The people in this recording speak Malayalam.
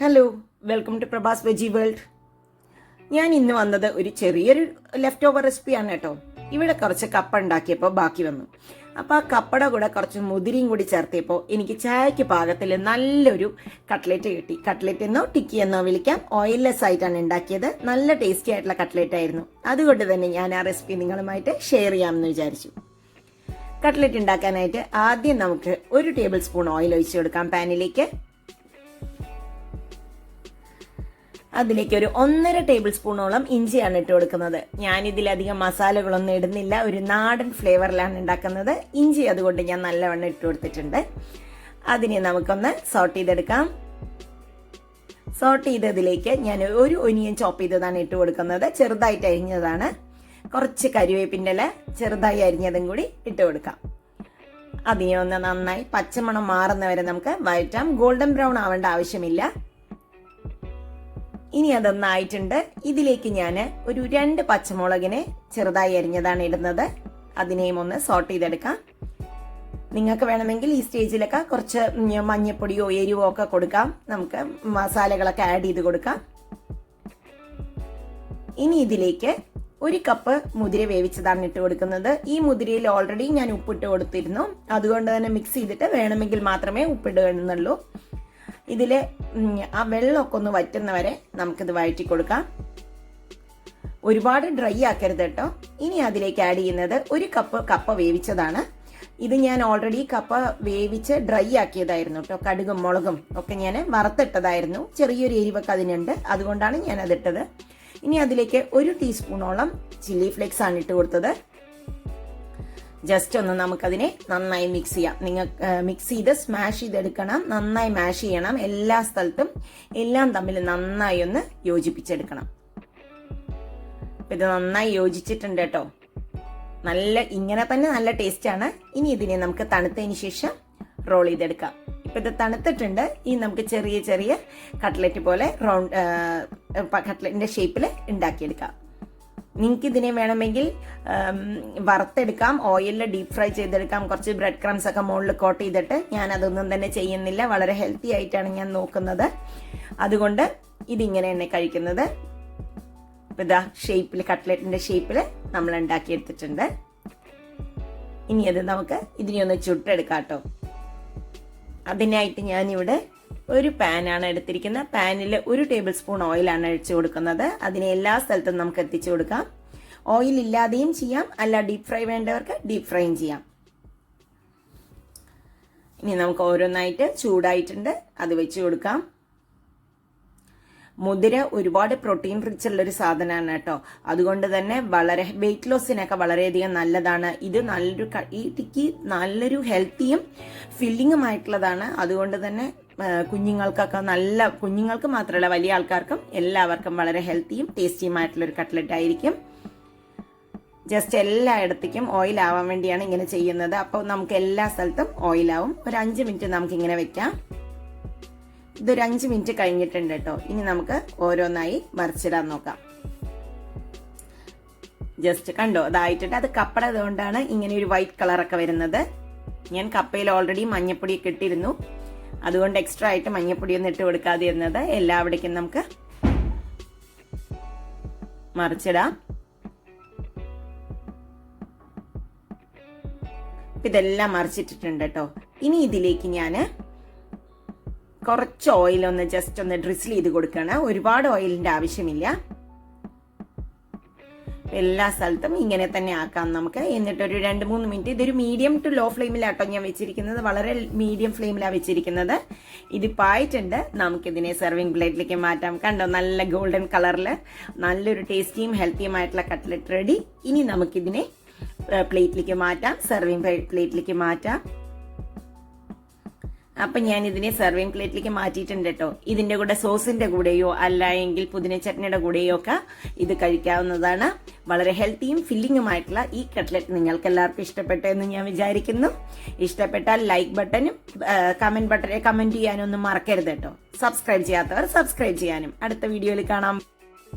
Hello, welcome to Prabhas veggie world. ഞാൻ ഇന്ന് വന്നത് ഒരു ചെറിയൊരു ലെഫ്റ്റ് ഓവർ റെസിപ്പിയാണ് കേട്ടോ. ഇവിടെ കുറച്ച് കപ്പ ഉണ്ടാക്കിയപ്പോൾ ബാക്കി വന്നു. അപ്പോൾ ആ കപ്പയുടെ കൂടെ കുറച്ച് മുതിരിയും കൂടി ചേർത്തിയപ്പോൾ എനിക്ക് ചായക്ക് പാകത്തിൽ നല്ലൊരു കട്ട്ലേറ്റ് കിട്ടി. കട്ട്ലേറ്റ് എന്നോ ടിക്കി എന്നോ വിളിക്കാം. ഓയിൽലെസ് ആയിട്ടാണ് ഉണ്ടാക്കിയത്. നല്ല ടേസ്റ്റി ആയിട്ടുള്ള കട്ട്ലേറ്റ് ആയിരുന്നു. അതുകൊണ്ട് തന്നെ ഞാൻ ആ റെസിപ്പി നിങ്ങളുമായിട്ട് ഷെയർ ചെയ്യാമെന്ന് വിചാരിച്ചു. കട്ട്ലേറ്റ് ഉണ്ടാക്കാനായിട്ട് ആദ്യം നമുക്ക് 1 ടേബിൾ സ്പൂൺ ഓയിൽ ഒഴിച്ചു കൊടുക്കാം പാനിലേക്ക്. അതിലേക്ക് ഒരു 1.5 ടേബിൾ സ്പൂണോളം ഇഞ്ചിയാണ് ഇട്ട് കൊടുക്കുന്നത്. ഞാനിതിലധികം മസാലകളൊന്നും ഇടുന്നില്ല. ഒരു നാടൻ ഫ്ലേവറിലാണ് ഉണ്ടാക്കുന്നത്. ഇഞ്ചി അതുകൊണ്ട് ഞാൻ നല്ലവണ്ണം ഇട്ട് കൊടുത്തിട്ടുണ്ട്. അതിനെ നമുക്കൊന്ന് സോട്ട് ചെയ്തെടുക്കാം. സോട്ട് ചെയ്തതിലേക്ക് ഞാൻ ഒരു ഒനിയൻ ചോപ്പ് ചെയ്തതാണ് ഇട്ട് കൊടുക്കുന്നത്. ചെറുതായിട്ട് അരിഞ്ഞതാണ്. കുറച്ച് കരിവേപ്പിൻ്റെ ഇല ചെറുതായി അരിഞ്ഞതും കൂടി ഇട്ട് കൊടുക്കാം. അതിനെ ഒന്ന് നന്നായി പച്ചമണം മാറുന്നവരെ നമുക്ക് വഴറ്റാം. ഗോൾഡൻ ബ്രൗൺ ആവേണ്ട ആവശ്യമില്ല. ഇനി അതൊന്നായിട്ടുണ്ട്. ഇതിലേക്ക് ഞാൻ ഒരു 2 പച്ചമുളകിനെ ചെറുതായി അരിഞ്ഞതാണ് ഇടുന്നത്. അതിനെയും ഒന്ന് സോട്ട് ചെയ്തെടുക്കാം. നിങ്ങൾക്ക് വേണമെങ്കിൽ ഈ സ്റ്റേജിലൊക്കെ കുറച്ച് മഞ്ഞപ്പൊടിയോ എരിവോ ഒക്കെ കൊടുക്കാം. നമുക്ക് മസാലകളൊക്കെ ആഡ് ചെയ്ത് കൊടുക്കാം. ഇനി ഇതിലേക്ക് 1 കപ്പ് മുതിര വേവിച്ചതാണ് ഇട്ട് കൊടുക്കുന്നത്. ഈ മുതിരയിൽ ഓൾറെഡി ഞാൻ ഉപ്പിട്ട് കൊടുത്തിരുന്നു. അതുകൊണ്ട് തന്നെ മിക്സ് ചെയ്തിട്ട് വേണമെങ്കിൽ മാത്രമേ ഉപ്പിടുന്നുള്ളൂ. ഇതില് ആ വെള്ളമൊക്കെ ഒന്ന് വറ്റുന്നവരെ നമുക്കിത് വഴറ്റി കൊടുക്കാം. ഒരുപാട് ഡ്രൈ ആക്കരുത് കേട്ടോ. ഇനി അതിലേക്ക് ആഡ് ചെയ്യുന്നത് 1 കപ്പ് കപ്പ വേവിച്ചതാണ്. ഇത് ഞാൻ ഓൾറെഡി കപ്പ വേവിച്ച് ഡ്രൈ ആക്കിയതായിരുന്നു കേട്ടോ. കടുകും മുളകും ഒക്കെ ഞാൻ വറുത്തിട്ടതായിരുന്നു. ചെറിയൊരു എരിവൊക്കെ അതിനുണ്ട്. അതുകൊണ്ടാണ് ഞാൻ അതിട്ടത്. ഇനി അതിലേക്ക് 1 ടീസ്പൂണോളം ചില്ലി ഫ്ലേക്സ് ആണ് ഇട്ട് കൊടുത്തത്. ജസ്റ്റ് ഒന്ന് നമുക്കതിനെ നന്നായി മിക്സ് ചെയ്യാം. നിങ്ങൾ മിക്സ് ചെയ്ത് സ്മാഷ് ചെയ്തെടുക്കണം. നന്നായി മാഷ് ചെയ്യണം. എല്ലാ സ്ഥലത്തും എല്ലാം തമ്മിൽ നന്നായി ഒന്ന് യോജിപ്പിച്ചെടുക്കണം. ഇത് നന്നായി യോജിച്ചിട്ടുണ്ട് കേട്ടോ. ഇങ്ങനെ തന്നെ നല്ല ടേസ്റ്റ് ആണ്. ഇനി ഇതിനെ നമുക്ക് തണുത്തതിന് ശേഷം റോൾ ചെയ്തെടുക്കാം. ഇപ്പൊ ഇത് തണുത്തിട്ടുണ്ട്. ഇനി നമുക്ക് ചെറിയ ചെറിയ കട്ട്ലറ്റ് പോലെ കട്ട്ലറ്റിന്റെ ഷേപ്പിൽ ഉണ്ടാക്കിയെടുക്കാം. നിങ്ങൾക്ക് ഇതിനെ വേണമെങ്കിൽ വറുത്തെടുക്കാം. ഓയിലിൽ ഡീപ് ഫ്രൈ ചെയ്തെടുക്കാം. കുറച്ച് ബ്രെഡ് ക്രംസ് ഒക്കെ മുകളിൽ കോട്ട് ചെയ്തിട്ട്. ഞാൻ അതൊന്നും തന്നെ ചെയ്യുന്നില്ല. വളരെ ഹെൽത്തി ആയിട്ടാണ് ഞാൻ നോക്കുന്നത്. അതുകൊണ്ട് ഇതിങ്ങനെ തന്നെ കഴിക്കുന്നത്. ഇതാ ഷേപ്പിൽ കട്ട്ലറ്റിന്റെ ഷേപ്പിൽ നമ്മൾ ഉണ്ടാക്കിയെടുത്തിട്ടുണ്ട്. ഇനി അത് നമുക്ക് ഇതിനെ ഒന്ന് ചുട്ടെടുക്കാം കേട്ടോ. അതിനായിട്ട് ഞാനിവിടെ ഒരു പാനാണ് എടുത്തിരിക്കുന്നത്. പാനിൽ 1 ടേബിൾ സ്പൂൺ ഓയിലാണ് ഒഴിച്ചു കൊടുക്കുന്നത്. അതിനെ എല്ലാ സ്ഥലത്തും നമുക്ക് എത്തിച്ചു കൊടുക്കാം. ഓയിൽ ഇല്ലാതെയും ചെയ്യാം. അല്ല ഡീപ് ഫ്രൈ വേണ്ടവർക്ക് ഡീപ് ഫ്രൈയും ചെയ്യാം. ഇനി നമുക്ക് ഓരോന്നായിട്ട് ചൂടായിട്ടുണ്ട്. അത് വെച്ച് കൊടുക്കാം. മുതിര ഒരുപാട് പ്രോട്ടീൻ റിച്ച് ഉള്ളൊരു സാധനമാണ് കേട്ടോ. അതുകൊണ്ട് തന്നെ വളരെ വെയിറ്റ് ലോസിനൊക്കെ വളരെയധികം നല്ലതാണ്. ഇത് നല്ലൊരു ഹെൽത്തിയും ഫില്ലിങ്ങുമായിട്ടുള്ളതാണ്. അതുകൊണ്ട് തന്നെ കുഞ്ഞുങ്ങൾക്ക് മാത്രമല്ല വലിയ ആൾക്കാർക്കും എല്ലാവർക്കും വളരെ ഹെൽത്തിയും ടേസ്റ്റിയുമായിട്ടുള്ളൊരു കട്ട്ലറ്റ് ആയിരിക്കും. ജസ്റ്റ് എല്ലായിടത്തേക്കും ഓയിൽ ആവാൻ വേണ്ടിയാണ് ഇങ്ങനെ ചെയ്യുന്നത്. അപ്പോൾ നമുക്ക് എല്ലാ സ്ഥലത്തും ഓയിലാവും. ഒരു 5 മിനിറ്റ് നമുക്ക് ഇങ്ങനെ വെക്കാം. ഇതൊരു 5 മിനിറ്റ് കഴിഞ്ഞിട്ടുണ്ട് കേട്ടോ. ഇനി നമുക്ക് ഓരോന്നായി മറിച്ചിടാൻ നോക്കാം. ജസ്റ്റ് കണ്ടോ, അതായിട്ടുണ്ട്. അത് കപ്പട കൊണ്ടാണ് ഇങ്ങനെ ഒരു വൈറ്റ് കളറൊക്കെ വരുന്നത്. ഞാൻ കപ്പയിൽ ഓൾറെഡി മഞ്ഞപ്പൊടിയൊക്കെ ഇട്ടിരുന്നു. അതുകൊണ്ട് എക്സ്ട്രാ ആയിട്ട് മഞ്ഞപ്പൊടിയൊന്നും ഇട്ട് കൊടുക്കാതെ ഇരുന്നത്. എല്ലാവിടേക്കും നമുക്ക് മറിച്ചിടാം. ഇതെല്ലാം മറിച്ചിട്ടിട്ടുണ്ട് കേട്ടോ. ഇനി ഇതിലേക്ക് ഞാൻ കുറച്ച് ഓയിൽ ഒന്ന് ജസ്റ്റ് ഒന്ന് ഡ്രിസിൽ ചെയ്ത് കൊടുക്കണം. ഒരുപാട് ഓയിലിന്റെ ആവശ്യമില്ല. എല്ലാ സ്ഥലത്തും ഇങ്ങനെ തന്നെ ആക്കാം നമുക്ക്. എന്നിട്ടൊരു 2-3 മിനിറ്റ്. ഇതൊരു മീഡിയം ടു ലോ ഫ്ലെയിമിലാട്ടോ ഞാൻ വെച്ചിരിക്കുന്നത്. വളരെ മീഡിയം ഫ്ലെയിമിലാണ് വെച്ചിരിക്കുന്നത്. ഇതിപ്പായിട്ടുണ്ട്. നമുക്കിതിനെ സെർവിങ് പ്ലേറ്റിലേക്ക് മാറ്റാം. കണ്ടോ, നല്ല ഗോൾഡൻ കളറിൽ നല്ലൊരു ടേസ്റ്റിയും ഹെൽത്തിയുമായിട്ടുള്ള കട്ട്ലറ്റ് റെഡി. ഇനി നമുക്കിതിനെ പ്ലേറ്റിലേക്ക് മാറ്റാം. സെർവിങ് പ്ലേറ്റിലേക്ക് മാറ്റാം. അപ്പൊ ഞാൻ ഇതിനെ സെർവിങ് പ്ലേറ്റിലേക്ക് മാറ്റിയിട്ടുണ്ട് കേട്ടോ. ഇതിന്റെ കൂടെ സോസിന്റെ കൂടെയോ അല്ല എങ്കിൽ പുതിന ചട്നിയുടെ കൂടെയോ ഒക്കെ ഇത് കഴിക്കാവുന്നതാണ്. വളരെ ഹെൽത്തിയും ഫില്ലിങ്ങുമായിട്ടുള്ള ഈ കട്ട്ലറ്റ് നിങ്ങൾക്ക് എല്ലാവർക്കും ഇഷ്ടപ്പെട്ടു എന്ന് ഞാൻ വിചാരിക്കുന്നു. ഇഷ്ടപ്പെട്ടാൽ ലൈക്ക് ബട്ടനും കമന്റ് ചെയ്യാനും ഒന്നും മറക്കരുത് കേട്ടോ. സബ്സ്ക്രൈബ് ചെയ്യാത്തവർ സബ്സ്ക്രൈബ് ചെയ്യാനും. അടുത്ത വീഡിയോയിൽ കാണാം.